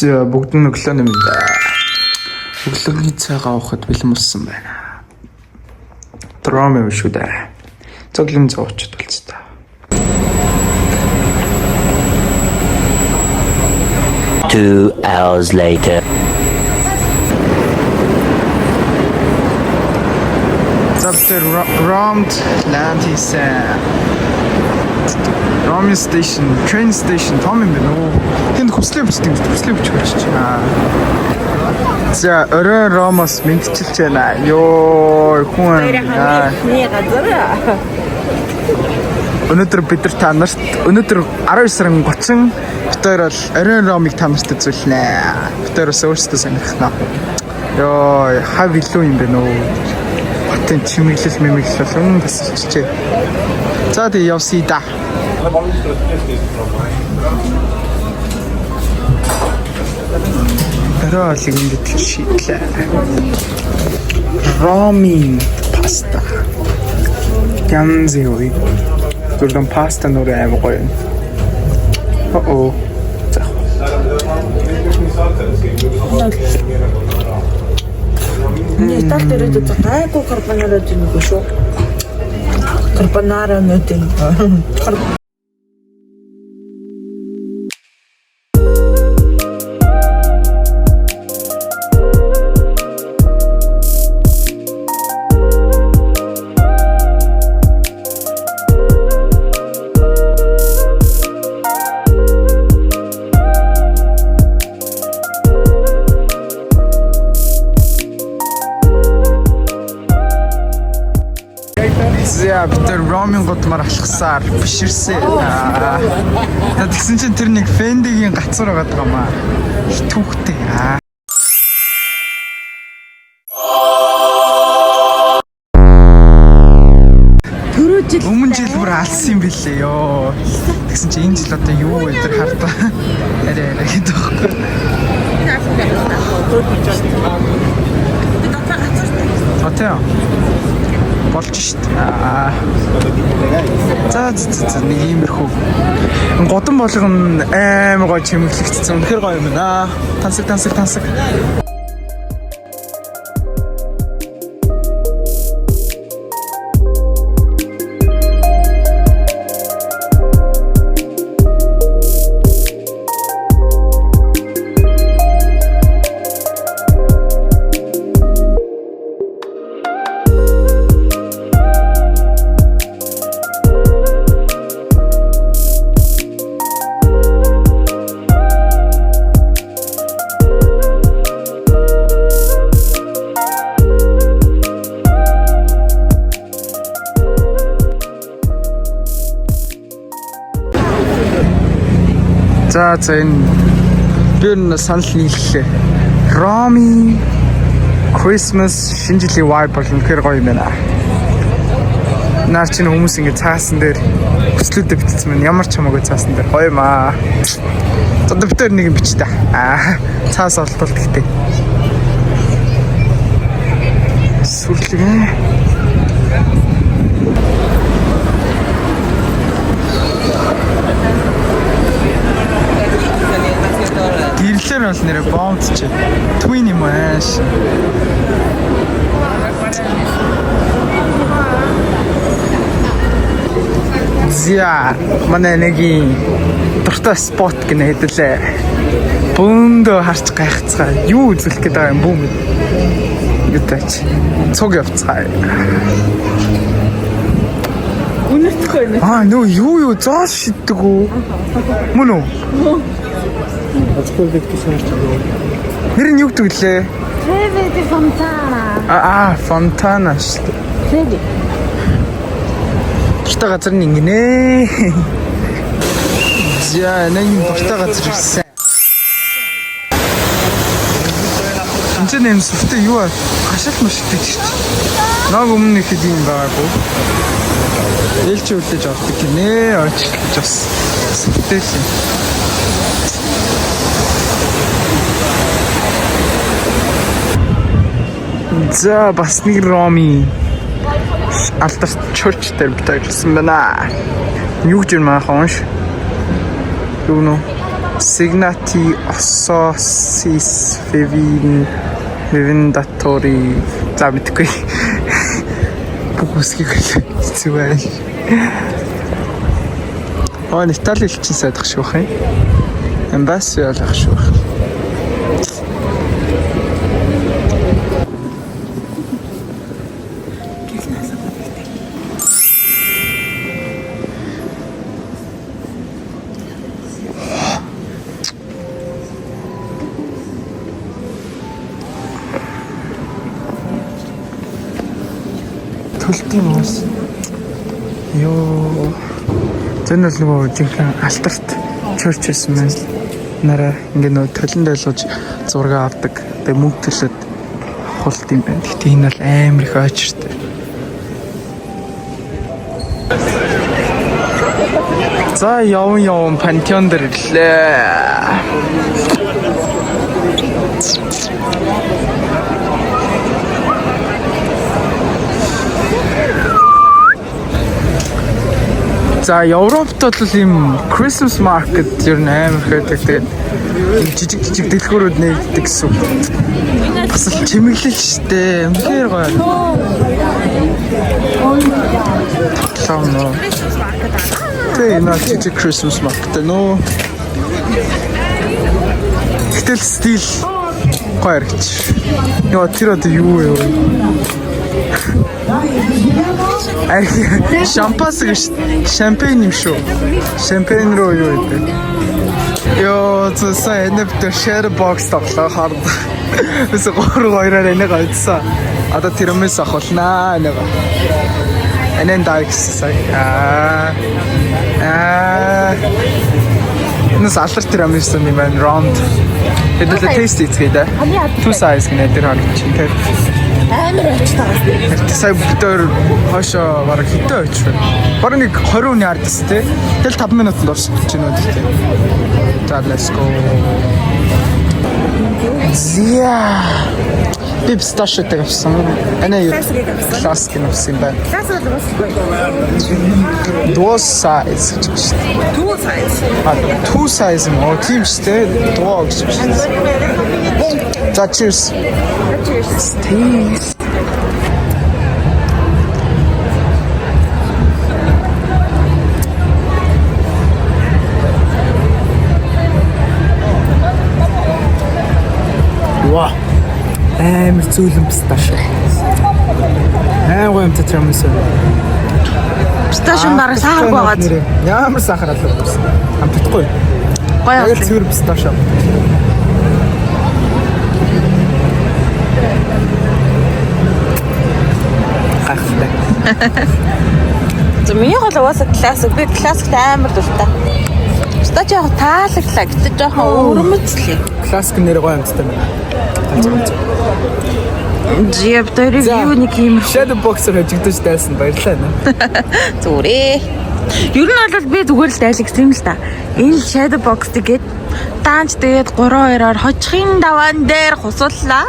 За бүгд нь өглөө нэмдэ. Өглөөний цайгаа уухад бэлэн болсон байна. Драма шүү дээ. Цоглон зоочд болцтой. Two hours later. After round land is Rome station, train station том юм байна уу? Тэнд хүслээ бичдэг, хүслээ бичих болчих. За орой Ромоос мэдчилж байна. Ёо хүн. Өнөөдөр бид нар та нарт өнөөдөр 19 сарын 30 битээр бол орой Ромыг та нарт үзүүлнэ. Битээрээс өөрсдөө сонирхнаа. Ёо хав илүү юм байна уу? Батэн чимэглэл мэмэглэл тасчихжээ. За тий явсий да. Орой ингээд шийдлээ. Ромын паста. Янз юу. Гурдан паста нөрөө аим гоё. Оо. Не так дөрөд цайко карбонара дэмгүй шүү. Карбонара нүдэн. За бид Ромын годмар алхасаар биширсэн. Тэгсэн чинь тэр нэг фэндигийн гацар байгаа даа. Түүхтэй. Өмнө жил бүр алсан юм билээ ёо. Тэгсэн чинь энэ жил одоо юу вэ тэр хардаа. Арай гэдэг байхгүй. Атаа. Болж шít. За нэг иймэрхүү. Годон болгон амар гоё чимэглэгдсэн. Үнэхээр гоё юм байна. Тансаг. За энэ би энэ санал нийллээ. Ромын Christmas шинэ жилийн vibe бол үнэхээр гоё юм байна. Наар чинь хүмүүс ингэ цаасан дээр хүслүүдээ битсэн байна. Ямар ч хамаагүй цаасан дээр гоё юм аа. За дэвтэр нэг юм бич та. Цаас олдвол гэхдээ. Сүрлэгээ. Гэрлэр бол нэрэ бомб чи. Twin юм ааш. Зя манай нэгийн дуртай спот гэнэ хэдэлээ. Бөөндөө харч гайхацгаа. Юу үзүүлэх гээд байгаа юм бүү мэд. Гэтэж. Цог явцгаа. Үнэхээр нөө юу зоол шиддэг үү? Мөн үү? Ацгуулдаг гэсэн юм. Нэр нь юу гэдэг лээ? Trevi di Fontana. Fontana шүү дээ. Trevi. Дуртай газар нь ингэнэ. За нэг дуртай газар ирсэн. Энд нэм сүфтэй юу хашаалт машигдэж ирчих. Нэг өмнө ихэд юм байгаагүй. Ээлч үлдээж авдаг гинэ. Ойчлж бас сүфтэй юм. За бас нэг Ромын алдарт church дээр битэрсэн байна. Юу гэж юм аахонш? Юу нөө? Signati Ossosis Vivindatori за мэдгүй. Бүх үсгийг хэцүү байна. Итали хэлчин сайдах шүү хэ. Эмбасси ялах шүү. Төлтийн уус. Йоо. Зэн л нөгөө жинхэнэ алтарт чөрч байсан байна. Нараа ингээ нөгөө төлөнд ойлгож зураг авдаг. Тэгээ мөнгө төлөд хулт юм байна. Гэхдээ энэ бол амар их очиртай. За яван пантеон дээр ирлээ. За Европт бол ийм Christmas market ер нь амар хайдаг. Тэгээд жижиг дэлгүүрүүд нэгдэг гэсэн. Бас л чимэглэл штэ. Үнээр гоё. Тоглоно. Энэ жижиг Christmas market нөө. Гэтэл стил гоё хэрэгч. Яа тэр одоо юу вэ? Шампанс гэж шампань юм шүү. Шампань руу юу гэдэг. Ёо зөсөө энэ битэр share box тоглоо хаад. Үс гоороор энийг авчихсан. Одоо тэрмээс авахлнаа нэг. Энэн дайгсаа. Нас алдар тэрмээс юм байна round. Хэдэл тест хийгээд. Two size гэнэ тэр харагч тийм. Амар очтаа. Сая битэр хошоо бараг хитэ очих байна. Бараг нэг 20 хүний ардс тий. Тэгэл 5 минутанд дуусах гэж байна үү тий. За let's go. Зя. Би писташитай авсан. Эна юу? Классик авсан байна. Классик бол басгүй. Two size. Two size. Two size мөн тийм ч тий. Дуу гэж байна. За cheers. Cheers. Cheers. Вау. Амар зөөлөн писташио. Гоё юм тэрмээс. Писташио бараг сахаргүй байгаад. Ямар сахар алга байсан. Амтдаггүй. Гоё. Яг цэвэр писташио. За миний гол угаасаа классик. Би классикт амар дуртай. Өстой ч яг таалаглаа. Гэтэ жоохон өрмөцлээ. Классик нэр гоё юмтай байна. Жип дээр юу нэг юм. Shadow boxer хожигдож дайсан баярлалаа нэ. Зүрээ. Ер нь бол би зүгээр л дайлагсан юм л та. Энэ shadow box тэгээд даанч тэгээд 3-2-оор хожихын даваан дээр хусууллаа.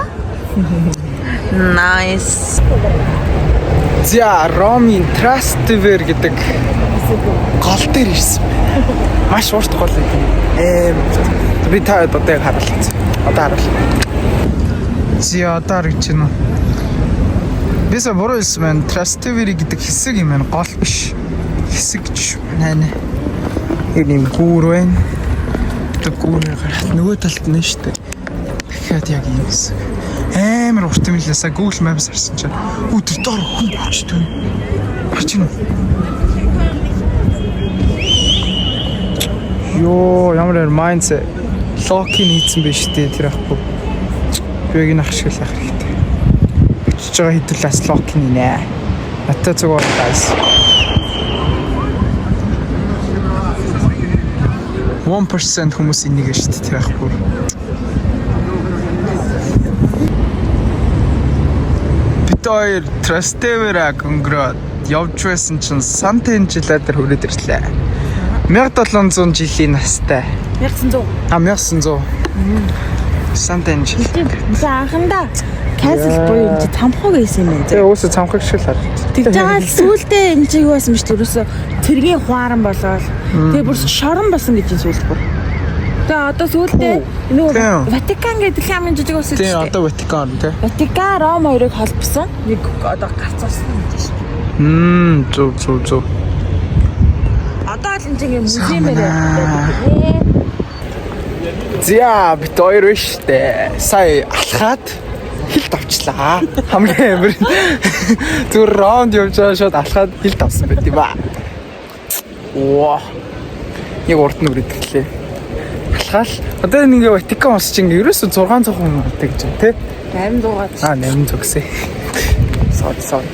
Nice. За Ромын Trastevere гэдэг гол дээр ирсэн. Маш урт гол юм. Би та одоо яг харуулсан. Одоо харуул. За одоо гэж байна. Бисаа буруу хэлсэн байна. Trastevere гэдэг хэсэг юм байна. Гол биш. Хэсэг гэж байна. Энэ гүүр байна. Тэг гүүрээр гараад нөгөө талд нь шүү дээ. Дахиад яг юм хэсэг. Амар урт юм лээсаа Google Maps харсан чинь өдөр дор хүн очтой. Ачин. Йоо, ямар mindset локин хийсэн биш үү тэр ахгүй. Би яг нэг ашиглах хэрэгтэй. Очиж байгаа хэдүүлээс локин нэ. Натаа зүгээр guys. 1% хүмүүс энийг шүү дээ тэр ахгүй. Битээр Trastevere өнгөрөөд явж байсан чинь Сантен жилээр хүрээд ирлээ. 1700 жилийн настай. 1100. 1100. Сантен жил. За анхандаа cancel буюу энэ цамхаг байсан юм байна. Тэгээ өөсө цамхаг шиг л харагдав. Тэгж байгаа л сүүлдээ энэ чи юу байсан биш үү? Ерөөсө цэргийн хуаран болоод тэгээ бүр шорон болсон гэж сүүлд бүр. Тэгээ одоо сүүлдээ Тийм. нөгөө Ватикан гэдэг хамгийн жижиг ус Тийм шүү дээ. одоо Ватикан тий. Ватикан Ром хоёрыг холбосон нэг одоо гарцуулсан юм чинь шүү. Зөв. Одоо л энэ чинь музеймээр байдаг. За бит хоёр штэ. Сая алхаад хилд авчлаа. Хамгийн амар. Зүр раунд явж байгаа шууд алхаад хилд авсан байт юм ба. Воо. Яг урд нь үргэлжлээ. Алхаал. Одоо нэг Ватикан ус чинь ерөөсө 600 хүн байдаг гэж байна тий. 800 800 гэсэн. Сод.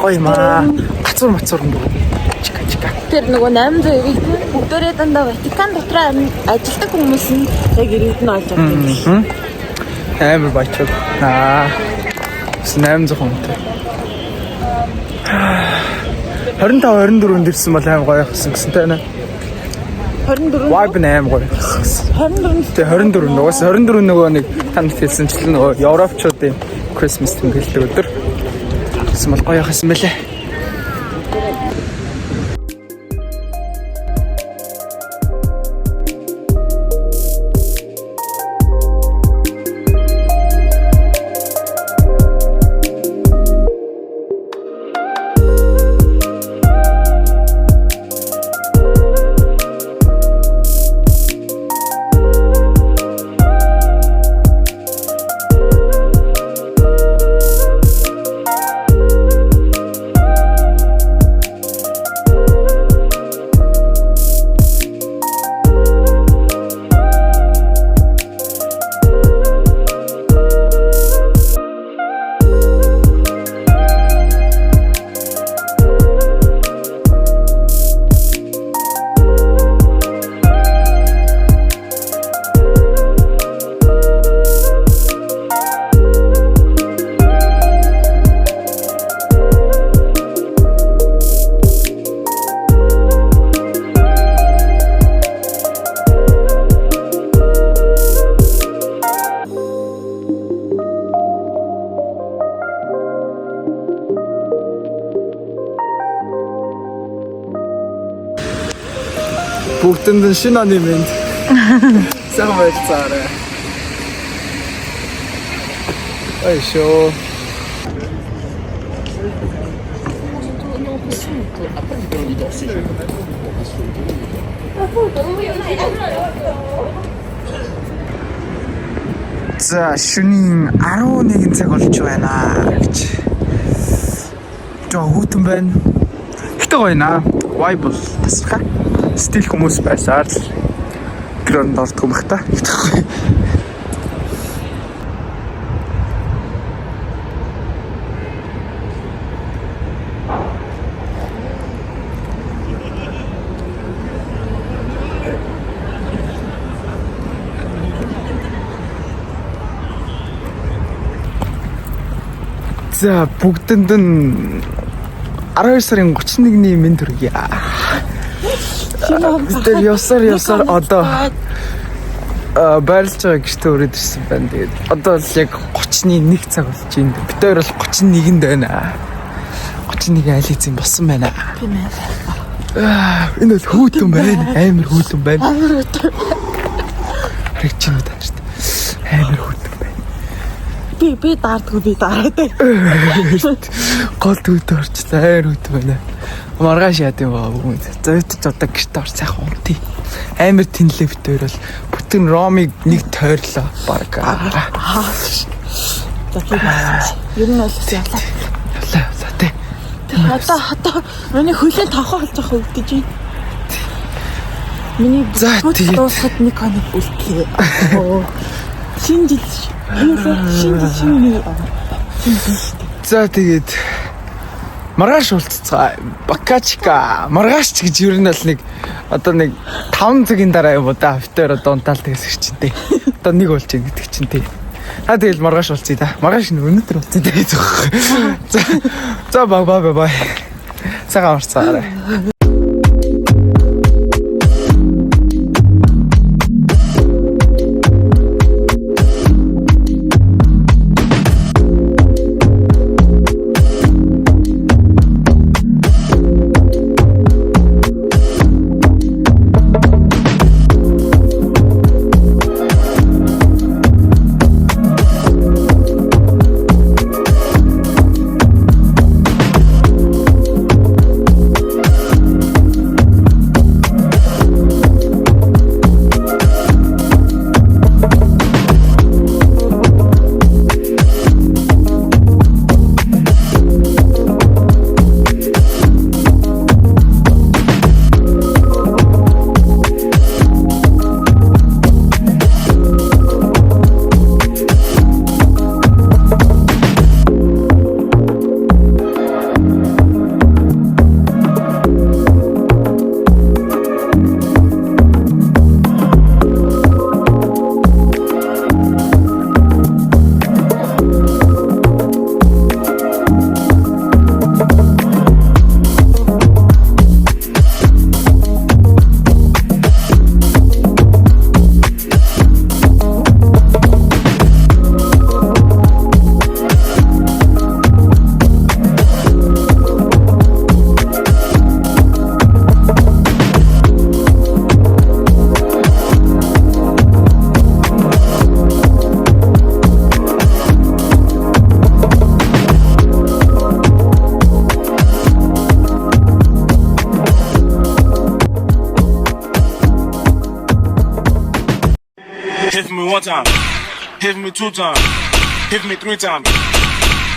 Гоё маа. Гацур юм дөө. Чика. Тэр нөгөө 800 иргэд бүгдээрээ дандаа Ватикан дотор ажилладаг хүмүүс нь яг иргэд нь олж авдаг. Амар баячууд. 800 хүнтэй. 25-24 дэрсэн бол амар гоё явсан гэсэнтэй байна. 24 Vibe аим гоё. 24 Тэгээ 24 нугас 24 нөгөө нэг танд хэлсэнчлэн нөгөө Европчуудын Christmas тэмдэглэдэг өдөр. Тэгсэн бол гоё яхасан байлээ. Бүгдэнд нь шинэ оны мэнд. Сайхан байцаарай. Айшоо. За шөнийн 11 цаг болж байна гэж. Жоо хүүтэн байна. Гэтэ гоё наа. Vibe бол тасархаа. Стил хүмүүс байсаар л грэнд ордгоо мах та. За бүгдэнд нь 12 сарын 31-ний мэнд хүргье. Тэр явсаар одоо байрлаж байгаа гэртээ өрөөд ирсэн байна. Тэгээд одоо л яг 31 цаг болж байна. Бид хоёр бол 31-нд байна. 31 айл эзэн болсон байна. Тийм ээ. Энэ бол хүүтэн байна. Амар хүүтэн байна. Рэгчин удаа шүү дээ. Амар хүүтэн байна. Би даардгүй би даардаг. Гол төвд орчлаа. Амар хүүтэн байна. Маргааш яа гэв юм бэ? Зовтож одоо гэрт ор сайхан унтий. Амар тэнлээ бит хоёр бол бүтэн ромыг нэг тойрлоо баг. Ер нь бол ялаа. Явлаа тий. Одоо миний хөлөө тохоо болж байгаа өвдөж байна. Миний тэгээд дуусахад нэг хоног үлдлээ. Шинэ жил. За тэгээд маргааш уулзцаа. Бакачка. Маргааш ч гэж ер нь бол нэг одоо нэг 5 цагийн дараа юм уу да. Битээр одоо унтаал тэгээс чинь тий. Одоо нэг болж байгаа гэдэг чинь тий. Тэгэл маргааш уулзъя да. Маргааш өнөөдөр уулзъя да гэж байгаа. За бай. Цагаан орцгаарай. one time. Hit me two times. Hit me three times.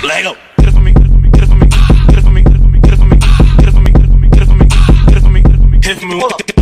Lego. Get it for me. Get it for me. Get it for me. Get it for me. Get it for me. Get it for me. Get it for me. Get it for me. Get it for me. Hit me.